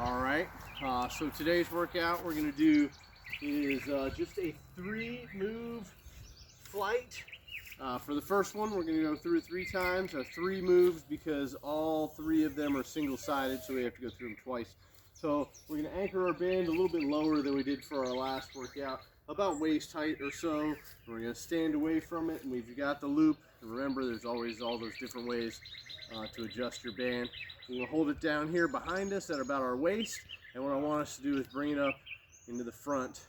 All right, so today's workout we're going to do is just a 3-move flight. For the first one, we're going to go through it 3 times, 3 moves, because all 3 of them are single-sided, so we have to go through them twice. So we're going to anchor our band a little bit lower than we did for our last workout, about waist height or so. We're going to stand away from it, and we've got the loop. And remember, there's always all those different ways to adjust your band. We're going to hold it down here behind us at about our waist, and what I want us to do is bring it up into the front.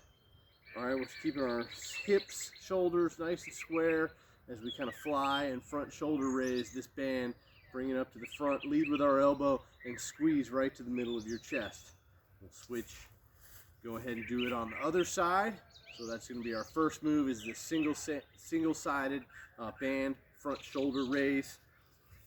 All right, we're keeping our hips, shoulders nice and square as we kind of fly and front shoulder raise this band. Bring it up to the front, lead with our elbow, and squeeze right to the middle of your chest. We'll switch, go ahead and do it on the other side. So that's going to be our first move, is the single-sided band front shoulder raise.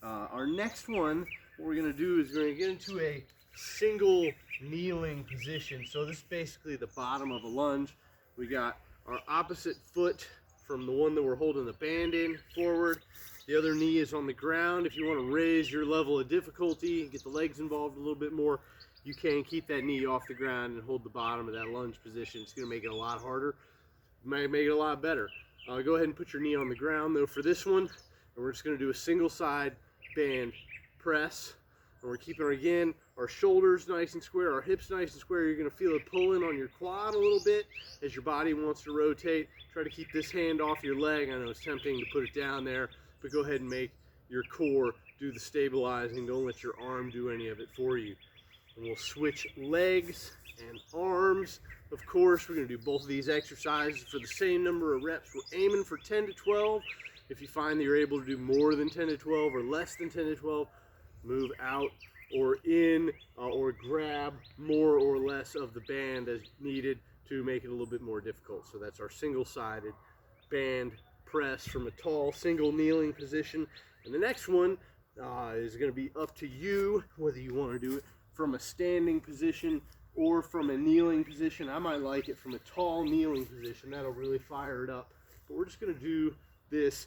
Our next one, what we're going to do is we're going to get into a single kneeling position. So this is basically the bottom of a lunge. We got our opposite foot from the one that we're holding the band in forward. The other knee is on the ground. If you want to raise your level of difficulty, get the legs involved a little bit more, you can keep that knee off the ground and hold the bottom of that lunge position. It's going to make it a lot harder. It might make it a lot better. Go ahead and put your knee on the ground though for this one. And we're just going to do a single side band press. And we're keeping, again, our shoulders nice and square, our hips nice and square. You're going to feel it pulling on your quad a little bit as your body wants to rotate. Try to keep this hand off your leg. I know it's tempting to put it down there, but go ahead and make your core do the stabilizing. Don't let your arm do any of it for you. And we'll switch legs and arms. Of course, we're going to do both of these exercises for the same number of reps. We're aiming for 10 to 12. If you find that you're able to do more than 10 to 12 or less than 10 to 12, move out or in or grab more or less of the band as needed to make it a little bit more difficult. So that's our single-sided band press from a tall single kneeling position. And the next one is going to be up to you whether you want to do it from a standing position or from a kneeling position. I might like it from a tall kneeling position. That'll really fire it up. But we're just going to do this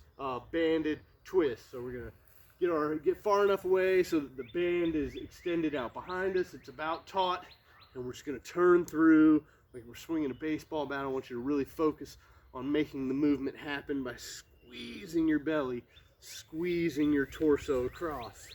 banded twist. So we're going to get far enough away so that the band is extended out behind us. It's about taut, and we're just going to turn through like we're swinging a baseball bat. I want you to really focus on making the movement happen by squeezing your belly, squeezing your torso across.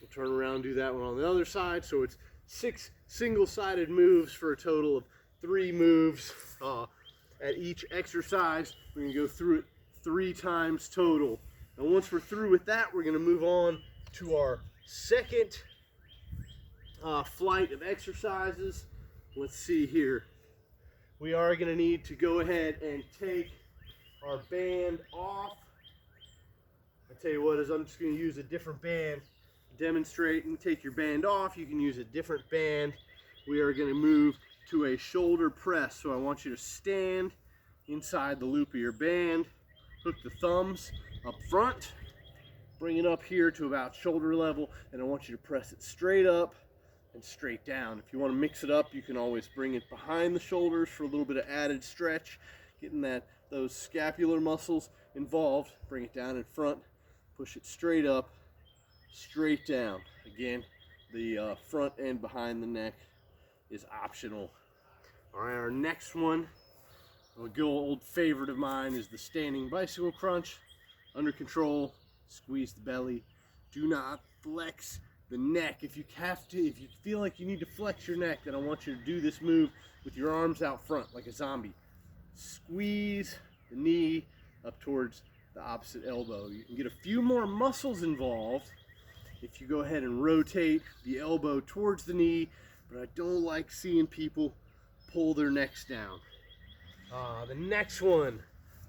We'll turn around and do that one on the other side. So it's 6 single-sided moves for a total of 3 moves at each exercise. We're going to go through it 3 times total. And once we're through with that, we're going to move on to our second flight of exercises. Let's see here. We are going to need to go ahead and take our band off. I tell you what, I'm just going to use a different band to demonstrate. And take your band off. You can use a different band. We are going to move to a shoulder press. So I want you to stand inside the loop of your band. Hook the thumbs up front, bring it up here to about shoulder level, and I want you to press it straight up and straight down. If you want to mix it up, you can always bring it behind the shoulders for a little bit of added stretch, getting those scapular muscles involved. Bring it down in front, push it straight up, straight down. Again, the front and behind the neck is optional. All right, our next one, a good old favorite of mine, is the standing bicycle crunch. Under control, squeeze the belly. Do not flex the neck. If you feel like you need to flex your neck, then I want you to do this move with your arms out front like a zombie. Squeeze the knee up towards the opposite elbow. You can get a few more muscles involved if you go ahead and rotate the elbow towards the knee, but I don't like seeing people pull their necks down. The next one,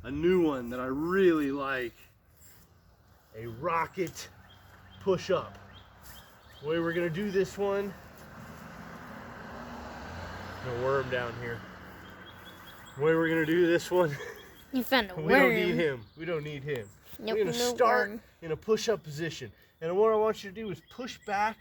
a new one that I really like, a rocket push-up. The way we're gonna do this one, no worm down here. The way we're gonna do this one, You found a worm. we don't need him. We don't need him. Nope, We're gonna no start worm. in a push-up position. And what I want you to do is push back,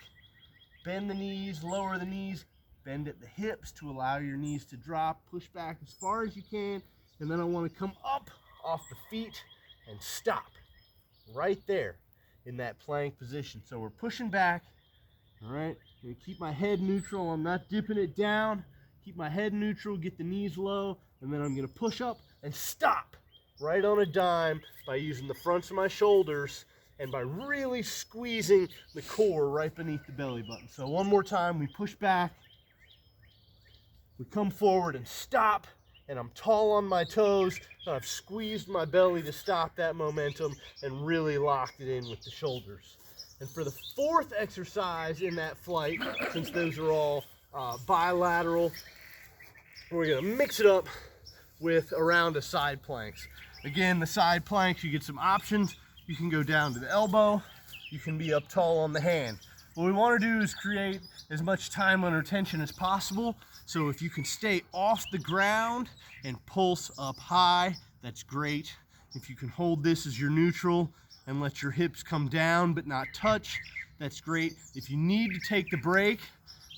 bend the knees, lower the knees, bend at the hips to allow your knees to drop, push back as far as you can, and then I want to come up off the feet and stop right there in that plank position. So we're pushing back, All right, I'm gonna keep my head neutral. I'm not dipping it down. Keep my head neutral, get the knees low, and then I'm gonna push up and stop right on a dime by using the fronts of my shoulders and by really squeezing the core right beneath the belly button. So one more time, we push back, we come forward and stop, and I'm tall on my toes, and I've squeezed my belly to stop that momentum and really locked it in with the shoulders. And for the fourth exercise in that flight, since those are all bilateral, we're gonna mix it up with a round of side planks. Again, the side planks, you get some options. You can go down to the elbow. You can be up tall on the hand. What we want to do is create as much time under tension as possible. So if you can stay off the ground and pulse up high, that's great. If you can hold this as your neutral and let your hips come down but not touch, that's great. If you need to take the break,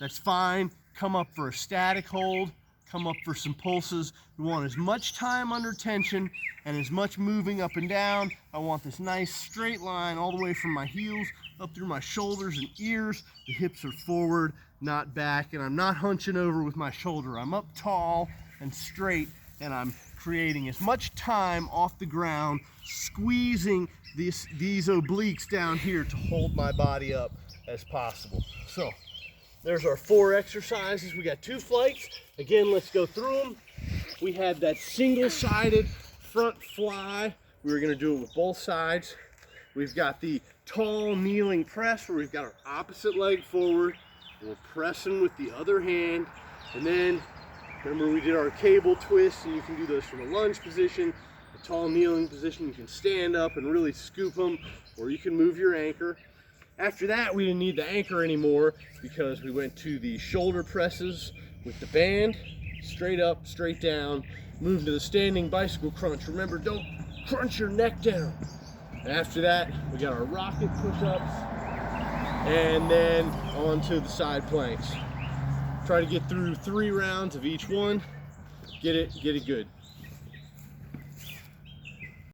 that's fine. Come up for a static hold. Come up for some pulses. We want as much time under tension and as much moving up and down. I want this nice straight line all the way from my heels up through my shoulders and ears. The hips are forward, not back, and I'm not hunching over with my shoulder. I'm up tall and straight, and I'm creating as much time off the ground, squeezing these obliques down here to hold my body up as possible. So there's our 4 exercises. We got 2 flights. Again, let's go through them. We had that single-sided front fly. We were gonna do it with both sides. We've got the tall kneeling press where we've got our opposite leg forward. We're pressing with the other hand. And then, remember we did our cable twist, and you can do those from a lunge position, a tall kneeling position. You can stand up and really scoop them, or you can move your anchor. After that, we didn't need the anchor anymore because we went to the shoulder presses with the band, straight up, straight down, move to the standing bicycle crunch. Remember, don't crunch your neck down. After that, we got our rocket push-ups, and then onto the side planks. Try to get through 3 rounds of each one. Get it good.